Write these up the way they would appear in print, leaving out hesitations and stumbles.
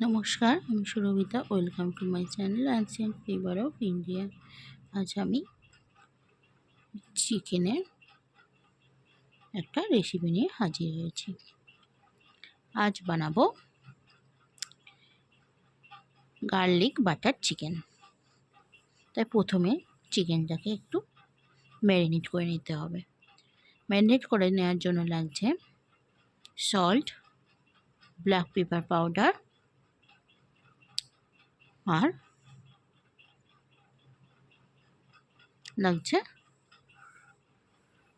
নমস্কার, আমি Surabhita. Welcome to my channel ancient flavour of India. আজ আমি চিকেনের একটা রেসিপি নিয়ে হাজির হয়েছি। আজ বানাবো গার্লিক বাটার চিকেন। তাই প্রথমে চিকেনটাকে একটু ম্যারিনেট করে নিতে হবে। ম্যারিনেট করে নেওয়ার জন্য লাগছে সল্ট, ব্ল্যাক পেপার পাউডার আর লাগছে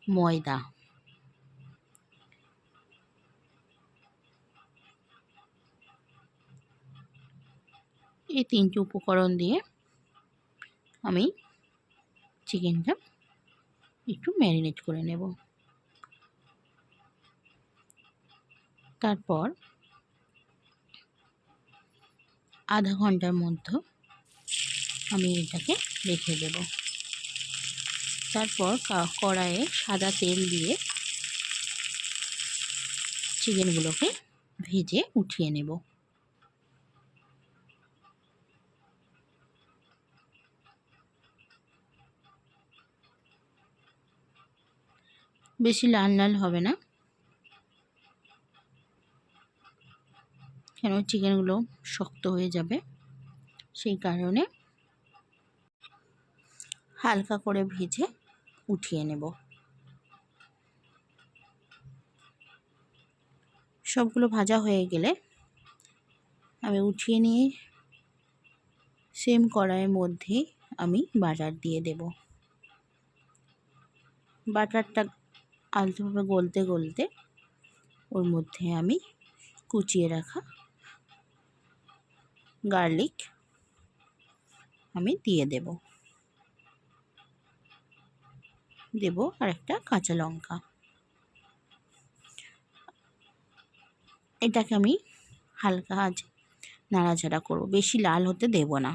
ময়দা। এই তিনটি উপকরণ দিয়ে আমি চিকেনটা একটু ম্যারিনেট করে নেব। তারপর আধা ঘন্টার মধ্যে আমি এটাকে রেখে দেব। তারপর কড়াইয়ে সাদা তেল দিয়ে চিকেনগুলোকে ভেজে উঠিয়ে নেব। বেশি লাল লাল হবে না, কেন চিকেনগুলো শক্ত হয়ে যাবে, সেই কারণে হালকা করে ভেজে উঠিয়ে নেব। সবগুলো ভাজা হয়ে গেলে আমি উঠিয়ে নিয়ে সেম কড়াইয়ের মধ্যে আমি বাটার দিয়ে দেব। বাটারটা আলতোভাবে গলতে গলতে ওর মধ্যে আমি কুচিয়ে রাখা গার্লিক আমি দিয়ে দেব আর একটা কাঁচা লঙ্কা। এটাকে আমি হালকা আঁচে নাড়াচাড়া করব, বেশি লাল হতে দেব না।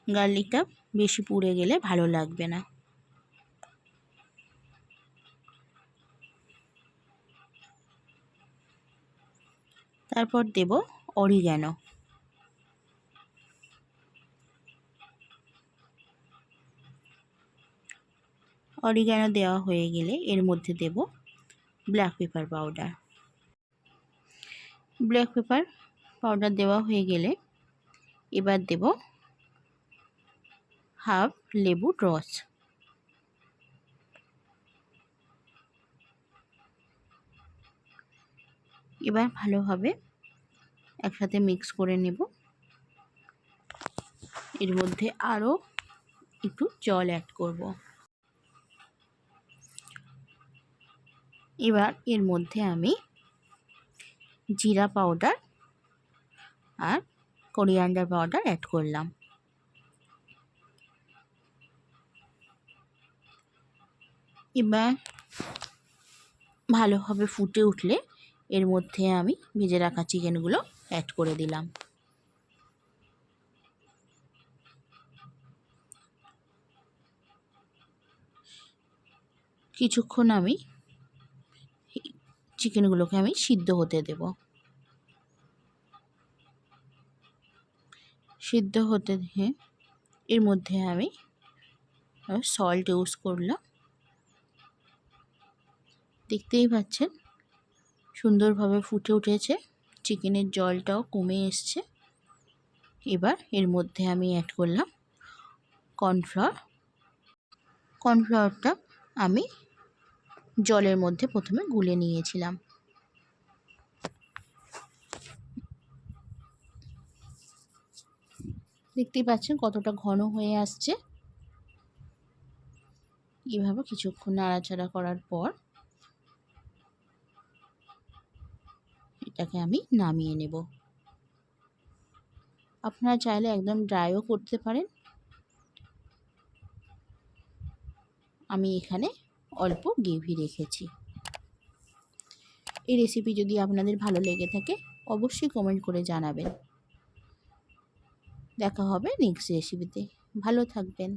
গার্লিকটা বেশি পুড়ে গেলে ভালো লাগবে না। তারপর দেব অরিগ্যানো। অরিগ্যানো দেওয়া হয়ে গেলে এর মধ্যে দেব black pepper powder. Black pepper powder দেওয়া হয়ে গেলে এবার দেব হাফ লেবুর রস। এবার ভালোভাবে একসাথে মিক্স করে নেব। এর মধ্যে আরও একটু জল অ্যাড করব। এবার এর মধ্যে আমি জিরা পাউডার আর কোরিয়ান্ডার পাউডার অ্যাড করলাম। এবার ভালোভাবে ফুটে উঠলে এর মধ্যে আমি ভেজে রাখা চিকেনগুলো অ্যাড করে দিলাম। কিছুক্ষণ আমি চিকেনগুলোকে আমি সিদ্ধ হতে দেব। সিদ্ধ হতে দিয়ে এর মধ্যে আমি সল্ট ইউজ করলাম। দেখতেই পাচ্ছেন সুন্দরভাবে ফুটে উঠেছে, চিকেনের জলটাও কমে এসছে। এবার এর মধ্যে আমি অ্যাড করলাম কর্নফ্লাওয়ার। কর্নফ্লাওয়ারটা আমি জলের মধ্যে প্রথমে গুলে নিয়েছিলাম। দেখতেই পাচ্ছেন কতটা ঘন হয়ে আসছে। এভাবে কিছুক্ষণ নাড়াচাড়া করার পর এটাকে আমি নামিয়ে নেব। আপনারা চাইলে একদম ড্রাইও করতে পারেন। আমি এখানে অল্প গ্রেভি রেখেছি। এই রেসিপি যদি আপনাদের ভালো লেগে থাকে অবশ্যই কমেন্ট করে জানাবেন। দেখা হবে নেক্সট রেসিপিতে। ভালো থাকবেন।